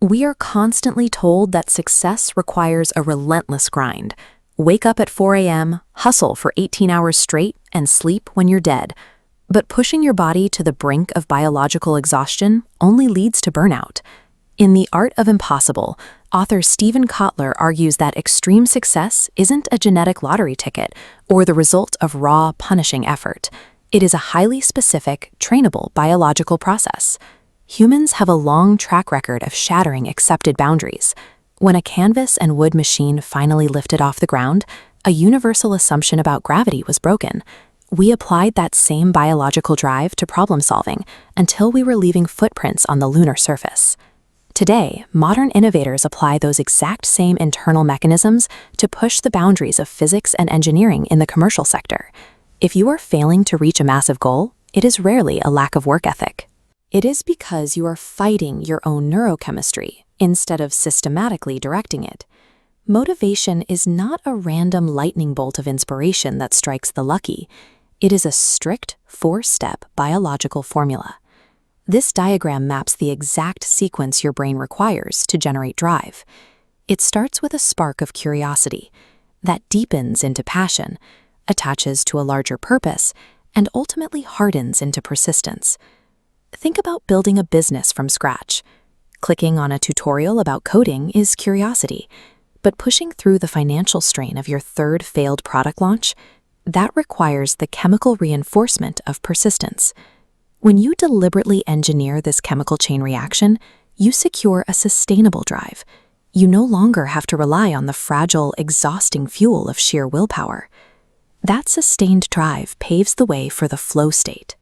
We are constantly told that success requires a relentless grind. Wake up at 4 a.m., hustle for 18 hours straight, and sleep when you're dead. But pushing your body to the brink of biological exhaustion only leads to burnout. In The Art of Impossible, author Steven Kotler argues that extreme success isn't a genetic lottery ticket or the result of raw, punishing effort. It is a highly specific, trainable biological process. Humans have a long track record of shattering accepted boundaries. When a canvas and wood machine finally lifted off the ground, a universal assumption about gravity was broken. We applied that same biological drive to problem solving until we were leaving footprints on the lunar surface. Today, modern innovators apply those exact same internal mechanisms to push the boundaries of physics and engineering in the commercial sector. If you are failing to reach a massive goal, it is rarely a lack of work ethic. It is because you are fighting your own neurochemistry instead of systematically directing it. Motivation is not a random lightning bolt of inspiration that strikes the lucky. It is a strict, four-step biological formula. This diagram maps the exact sequence your brain requires to generate drive. It starts with a spark of curiosity that deepens into passion, attaches to a larger purpose, and ultimately hardens into persistence. Think about building a business from scratch. Clicking on a tutorial about coding is curiosity, but pushing through the financial strain of your third failed product launch, that requires the chemical reinforcement of persistence. When you deliberately engineer this chemical chain reaction, you secure a sustainable drive. You no longer have to rely on the fragile, exhausting fuel of sheer willpower. That sustained drive paves the way for the flow state.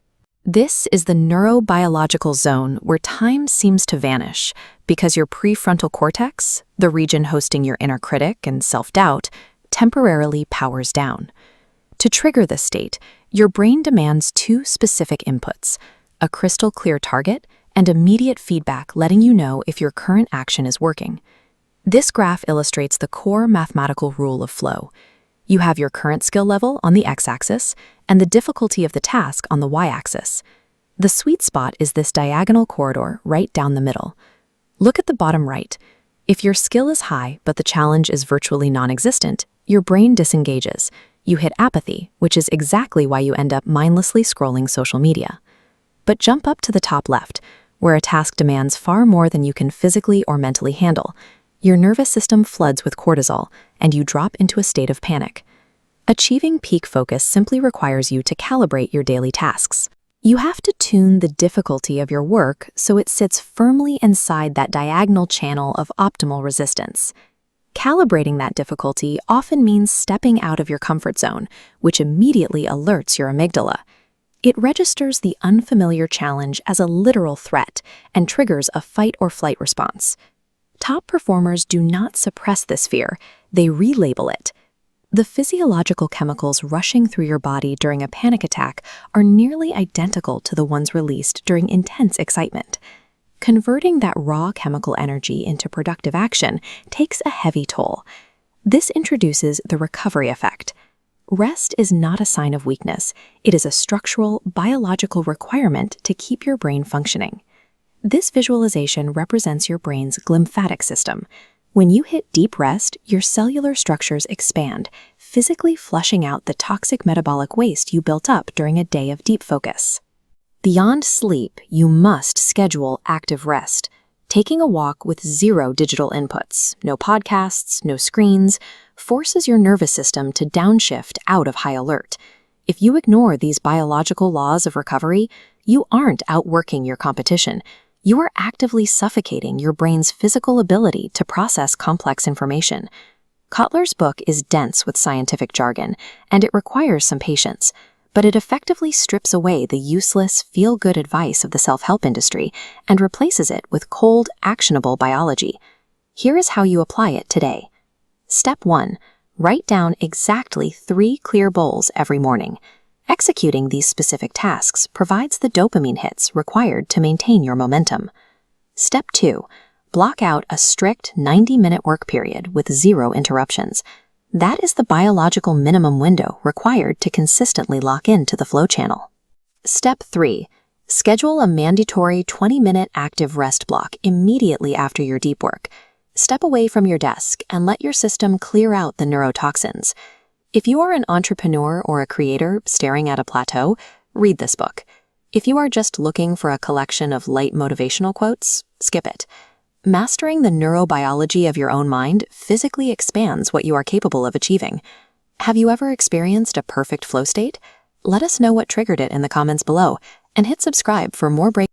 This is the neurobiological zone where time seems to vanish because your prefrontal cortex, the region hosting your inner critic and self-doubt, temporarily powers down. To trigger this state, your brain demands two specific inputs: a crystal clear target and immediate feedback letting you know if your current action is working. This graph illustrates the core mathematical rule of flow. You have your current skill level on the x-axis and the difficulty of the task on the y-axis. The sweet spot is this diagonal corridor right down the middle. Look at the bottom right. If your skill is high but the challenge is virtually non-existent, your brain disengages. You hit apathy, which is exactly why you end up mindlessly scrolling social media. But jump up to the top left, where a task demands far more than you can physically or mentally handle. Your nervous system floods with cortisol, and you drop into a state of panic. Achieving peak focus simply requires you to calibrate your daily tasks. You have to tune the difficulty of your work so it sits firmly inside that diagonal channel of optimal resistance. Calibrating that difficulty often means stepping out of your comfort zone, which immediately alerts your amygdala. It registers the unfamiliar challenge as a literal threat and triggers a fight-or-flight response. Top performers do not suppress this fear, they relabel it. The physiological chemicals rushing through your body during a panic attack are nearly identical to the ones released during intense excitement. Converting that raw chemical energy into productive action takes a heavy toll. This introduces the recovery effect. Rest is not a sign of weakness. It is a structural, biological requirement to keep your brain functioning. This visualization represents your brain's glymphatic system. When you hit deep rest, your cellular structures expand, physically flushing out the toxic metabolic waste you built up during a day of deep focus. Beyond sleep, you must schedule active rest. Taking a walk with zero digital inputs, no podcasts, no screens, forces your nervous system to downshift out of high alert. If you ignore these biological laws of recovery, you aren't outworking your competition. You are actively suffocating your brain's physical ability to process complex information. Kotler's book is dense with scientific jargon, and it requires some patience, but it effectively strips away the useless, feel-good advice of the self-help industry and replaces it with cold, actionable biology. Here is how you apply it today. Step 1. Write down exactly 3 clear goals every morning. Executing these specific tasks provides the dopamine hits required to maintain your momentum. Step 2. Block out a strict 90-minute work period with 0 interruptions. That is the biological minimum window required to consistently lock into the flow channel. Step 3. Schedule a mandatory 20-minute active rest block immediately after your deep work. Step away from your desk and let your system clear out the neurotoxins. If you are an entrepreneur or a creator staring at a plateau, read this book. If you are just looking for a collection of light motivational quotes, skip it. Mastering the neurobiology of your own mind physically expands what you are capable of achieving. Have you ever experienced a perfect flow state? Let us know what triggered it in the comments below, and hit subscribe for more break.